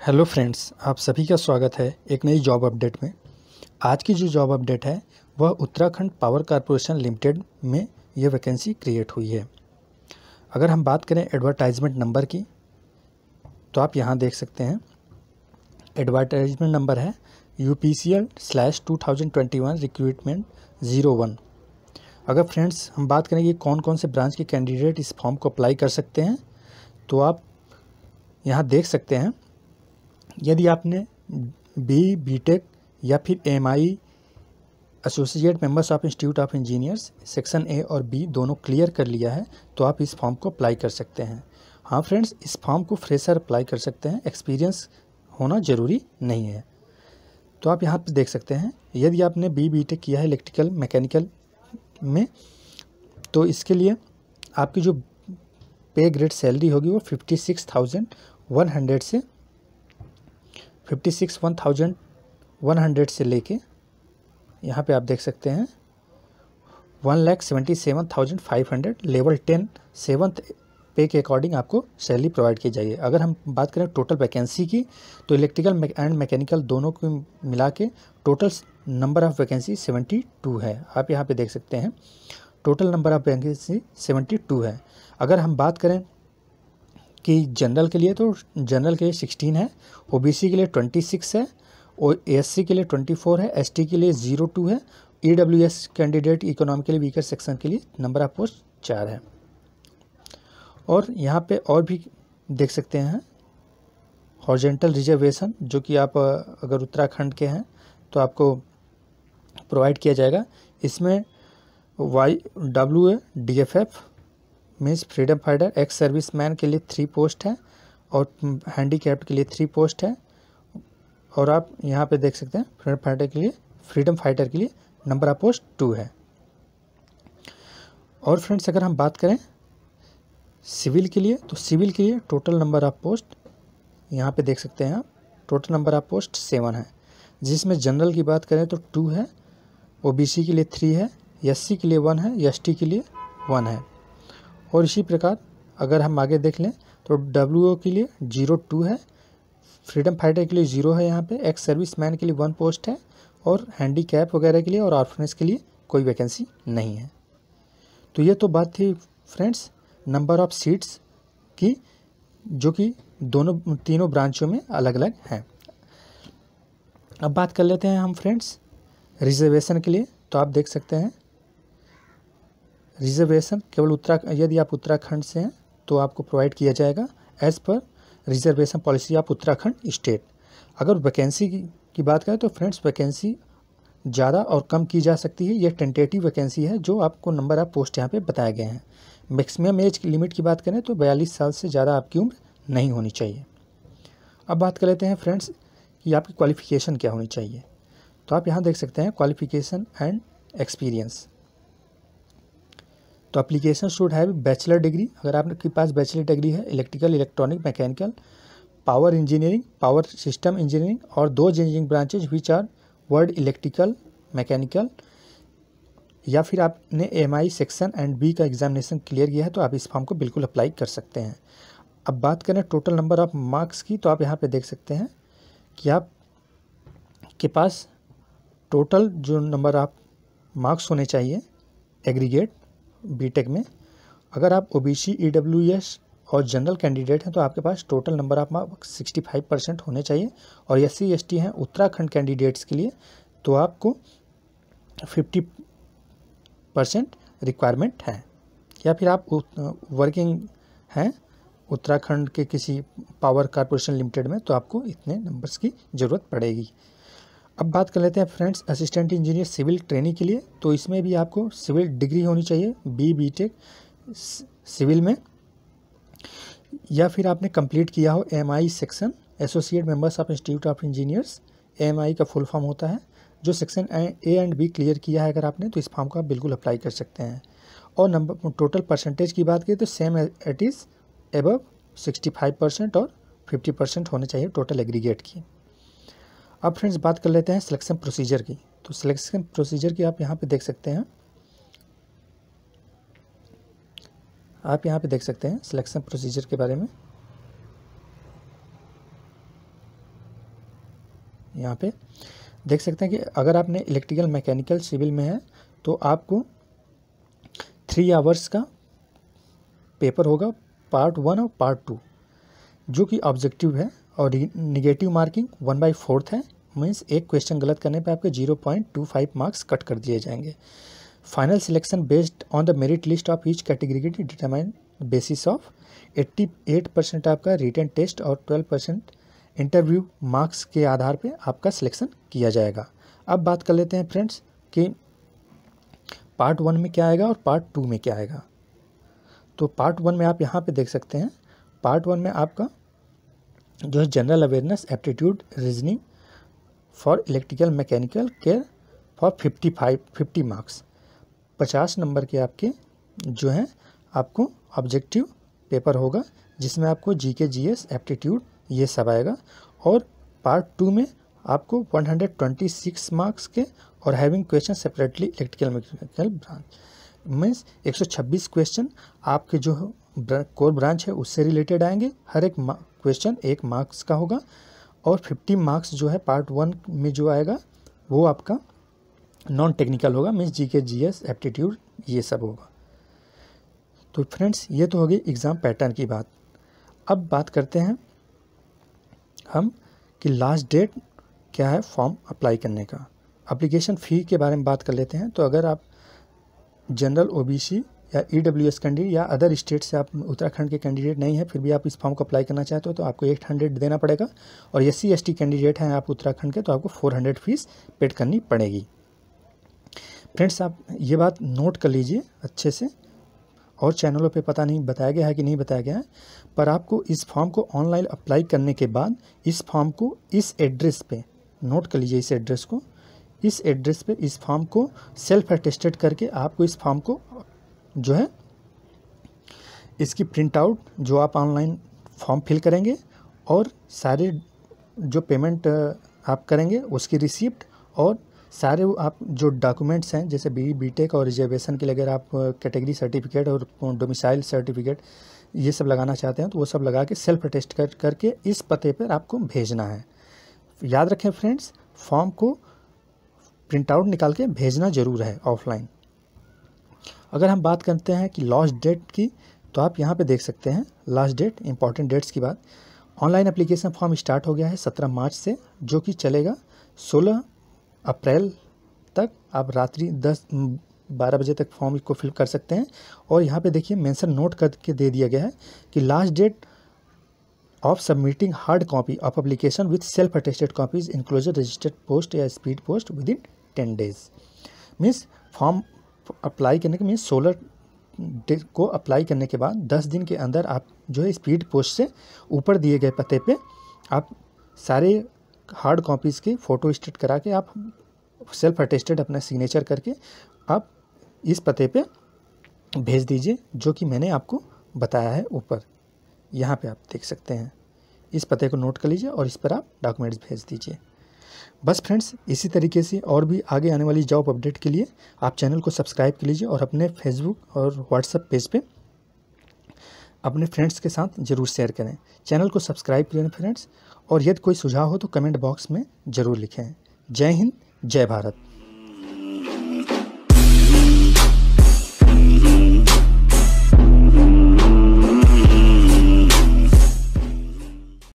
Hello friends, आप सभी का स्वागत है एक नई जॉब अपडेट में। आज की जो जॉब अपडेट है वह उत्तराखंड पावर कॉरपोरेशन लिमिटेड में ये वैकेंसी क्रिएट हुई है। अगर हम बात करें एडवर्टाइजमेंट नंबर की तो आप यहाँ देख सकते हैं। एडवर्टाइजमेंट नंबर है UPCL/2021 रिक्रूटमेंट 01। अगर फ्रेंड्स हम बात करें कि कौन कौन से ब्रांच के कैंडिडेट इस फॉर्म को अप्लाई कर सकते हैं तो आप यहाँ देख सकते हैं। यदि आपने बीटेक या फिर MI associate members of institute of engineers section A और B दोनों क्लियर कर लिया है तो आप इस फॉर्म को अप्लाई कर सकते हैं। हाँ फ्रेंड्स, इस फॉर्म को फ्रेशर अप्लाई कर सकते हैं, एक्सपीरियंस होना ज़रूरी नहीं है। तो आप यहाँ पर देख सकते हैं, यदि आपने बीटेक किया है इलेक्ट्रिकल मैकेनिकल में तो इसके लिए आपकी जो पे ग्रेड सैलरी होगी वो 56,100 से 56,100 से लेके यहाँ पे आप देख सकते हैं 1,77,500 लेवल 10 7th पे के अकॉर्डिंग आपको सैलरी प्रोवाइड की जाएगी। अगर हम बात करें टोटल वैकेंसी की तो इलेक्ट्रिकल एंड मैकेनिकल दोनों को मिला के टोटल नंबर ऑफ़ वैकेंसी 72 है। आप यहाँ पे देख सकते हैं टोटल नंबर ऑफ़ वैकेंसी 72 है। अगर हम बात करें कि जनरल के लिए तो जनरल के लिए 16 है, OBC के लिए 26 है, और SC के लिए 24 है, ST के लिए 02 है, EWS candidate economically weaker section के लिए नंबर ऑफ पोस्ट 4 है। और यहाँ पे और भी देख सकते हैं हॉरिजॉन्टल रिजर्वेशन, जो कि आप अगर उत्तराखंड के हैं तो आपको प्रोवाइड किया जाएगा। इसमें YWA-DFF means freedom fighter ex service man के लिए 3 पोस्ट है और हैंडीकैप्ड के लिए 3 पोस्ट है। और आप यहाँ पे देख सकते हैं फ्रीडम फाइटर के लिए नंबर ऑफ पोस्ट 2 है। और फ्रेंड्स अगर हम बात करें सिविल के लिए तो सिविल के लिए टोटल नंबर ऑफ पोस्ट यहाँ पे देख सकते हैं आप, टोटल नंबर ऑफ पोस्ट 7 है, जिसमें जनरल की बात करें तो 2 है, OBC के लिए 3 है, SC के लिए 1 है, ST के लिए 1 है। और इसी प्रकार अगर हम आगे देख लें तो WO के लिए 02 है, फ्रीडम फाइटर के लिए 0 है, यहाँ पे एक्स सर्विस मैन के लिए 1 पोस्ट है, और हैंडीकैप वगैरह के लिए और ऑर्फनेज के लिए कोई वैकेंसी नहीं है। तो ये तो बात थी फ्रेंड्स नंबर ऑफ़ सीट्स की, जो कि तीनों ब्रांचों में अलग अलग हैं। अब बात कर लेते हैं हम फ्रेंड्स रिजर्वेशन के लिए। तो आप देख सकते हैं रिजर्वेशन केवल यदि आप उत्तराखंड से हैं तो आपको प्रोवाइड किया जाएगा as per reservation policy of Uttarakhand state. अगर वैकेंसी की बात करें तो फ्रेंड्स वैकेंसी ज़्यादा और कम की जा सकती है। यह टेंटेटिव वैकेंसी है जो आपको नंबर ऑफ पोस्ट यहाँ पे बताए गए हैं। मैक्सिमम एज की लिमिट की बात करें तो 42 साल से ज़्यादा आपकी उम्र नहीं होनी चाहिए। अब बात कर लेते हैं फ्रेंड्स कि आपकी क्वालिफ़िकेशन क्या होनी चाहिए। तो आप यहाँ देख सकते हैं क्वालिफ़िकेशन एंड एक्सपीरियंस। तो application should have bachelor degree, अगर आपके पास बैचलर डिग्री है electrical, electronic, mechanical, power engineering, power system engineering और 2 engineering branches which are word electrical mechanical, या फिर आपने MI सेक्शन एंड B का एग्जामिनेशन क्लियर किया है तो आप इस फॉर्म को बिल्कुल अप्लाई कर सकते हैं। अब बात करें टोटल नंबर ऑफ मार्क्स की तो आप यहाँ पे देख सकते हैं कि आप के पास टोटल जो नंबर ऑफ मार्क्स होने चाहिए एग्रीगेट बीटेक में। अगर आप OBC, EWS और जनरल कैंडिडेट हैं तो आपके पास टोटल नंबर ऑफ मार्क्स 65% होने चाहिए, और SC ST हैं उत्तराखंड कैंडिडेट्स के लिए तो आपको 50% रिक्वायरमेंट है, या फिर आप वर्किंग हैं उत्तराखंड के किसी पावर कॉरपोरेशन लिमिटेड में तो आपको इतने नंबर्स की ज़रूरत पड़ेगी। अब बात कर लेते हैं friends assistant engineer civil training के लिए। तो इसमें भी आपको सिविल डिग्री होनी चाहिए बीटेक सिविल में, या फिर आपने कंप्लीट किया हो MI section associate members of institute of engineers. MI का फुल फॉर्म होता है जो section A and B clear किया है अगर आपने तो इस फॉर्म को आप बिल्कुल अप्लाई कर सकते हैं। और नंबर टोटल परसेंटेज की बात करें तो सेम इट इज़ एबव 65% और 50% होने चाहिए टोटल एग्रीगेट की। अब फ्रेंड्स बात कर लेते हैं सिलेक्शन प्रोसीजर की। तो सिलेक्शन प्रोसीजर की आप यहाँ पे देख सकते हैं, सिलेक्शन प्रोसीजर के बारे में। यहाँ पे देख सकते हैं कि अगर आपने इलेक्ट्रिकल, मैकेनिकल, सिविल में है तो आपको 3 आवर्स का पेपर होगा, पार्ट 1 और पार्ट 2, जो कि ऑब्जेक्टिव है और निगेटिव मार्किंग 1/4 है। मीन्स एक क्वेश्चन गलत करने पे आपके 0.25 मार्क्स कट कर दिए जाएंगे। Final selection based on the merit list of each category determine basis of 88% आपका रिटन टेस्ट और 12% इंटरव्यू मार्क्स के आधार पे आपका सिलेक्शन किया जाएगा। अब बात कर लेते हैं फ्रेंड्स कि पार्ट 1 में क्या आएगा और पार्ट 2 में क्या आएगा। तो पार्ट 1 में आप यहाँ पे देख सकते हैं, पार्ट 1 में आपका जो है general awareness, aptitude, reasoning for electrical, mechanical care for 50 marks, 50 number के आपके जो हैं आपको ऑब्जेक्टिव पेपर होगा, जिसमें आपको जीके, जीएस, एप्टीट्यूड ये सब आएगा। और पार्ट 2 में आपको 126 मार्क्स के और having question separately electrical, mechanical branch, means 126 question आपके जो कोर ब्रांच है उससे रिलेटेड आएंगे। हर एक क्वेश्चन 1 मार्क्स का होगा और 50 मार्क्स जो है पार्ट 1 में जो आएगा वो आपका नॉन टेक्निकल होगा, मीन्स जीके, जीएस, एप्टीट्यूड ये सब होगा। तो फ्रेंड्स ये तो हो गई एग्ज़ाम पैटर्न की बात। अब बात करते हैं हम कि लास्ट डेट क्या है फॉर्म अप्लाई करने का। एप्लीकेशन फ़ी के बारे में बात कर लेते हैं। तो अगर आप जनरल, ओबीसी या ईडब्ल्यूएस कैंडिडेट या अदर स्टेट से आप उत्तराखंड के कैंडिडेट नहीं है, फिर भी आप इस फॉर्म को अप्लाई करना चाहते हो तो आपको 800 देना पड़ेगा। और SC ST कैंडिडेट हैं आप उत्तराखंड के तो आपको 400 फीस पेड करनी पड़ेगी। फ्रेंड्स आप ये बात नोट कर लीजिए अच्छे से, और चैनलों पे पता नहीं बताया गया है कि नहीं बताया गया है, पर आपको इस फॉर्म को ऑनलाइन अप्लाई करने के बाद इस फॉर्म को इस एड्रेस पे नोट कर लीजिए, इस एड्रेस को, इस एड्रेस पे इस फॉर्म को सेल्फ अटेस्टेड करके आपको इस फॉर्म को जो है इसकी प्रिंट आउट जो आप ऑनलाइन फॉर्म फिल करेंगे और सारे जो पेमेंट आप करेंगे उसकी रिसिप्ट और सारे आप जो डॉक्यूमेंट्स हैं जैसे BTech और रिजर्वेशन के लिए अगर आप कैटेगरी सर्टिफिकेट और डोमिसाइल सर्टिफिकेट ये सब लगाना चाहते हैं तो वो सब लगा के सेल्फ अटेस्ट करके इस पते पर आपको भेजना है। याद रखें फ्रेंड्स, फॉर्म को प्रिंट आउट निकाल के भेजना ज़रूर है ऑफलाइन। अगर हम बात करते हैं कि लास्ट डेट की, तो आप यहाँ पे देख सकते हैं लास्ट डेट, इंपॉर्टेंट डेट्स की बात। ऑनलाइन एप्लीकेशन फॉर्म स्टार्ट हो गया है 17 मार्च से, जो कि चलेगा 16 अप्रैल तक। आप रात्रि 10-12 बजे तक फॉर्म को फिल कर सकते हैं। और यहाँ पे देखिए मेंशन नोट करके दे दिया गया है कि last date of submitting hard copy of application with self attested copies enclosure registered post या speed post within 10 days. Means form apply करने के मीन्स 16 डेट को अप्लाई करने के बाद 10 दिन के अंदर आप जो है स्पीड पोस्ट से ऊपर दिए गए पते पे आप सारे हार्ड कॉपीज़ के फ़ोटो स्टेट करा के आप सेल्फ अटेस्टेड अपना सिग्नेचर करके आप इस पते पे भेज दीजिए, जो कि मैंने आपको बताया है ऊपर। यहाँ पे आप देख सकते हैं, इस पते को नोट कर लीजिए और इस पर आप डॉक्यूमेंट्स भेज दीजिए। बस फ्रेंड्स, इसी तरीके से और भी आगे आने वाली जॉब अपडेट के लिए आप चैनल को सब्सक्राइब कर लीजिए और अपने फेसबुक और व्हाट्सएप पेज पे अपने फ्रेंड्स के साथ ज़रूर शेयर करें। चैनल को सब्सक्राइब करें फ्रेंड्स, और यदि कोई सुझाव हो तो कमेंट बॉक्स में ज़रूर लिखें। जय हिंद, जय भारत।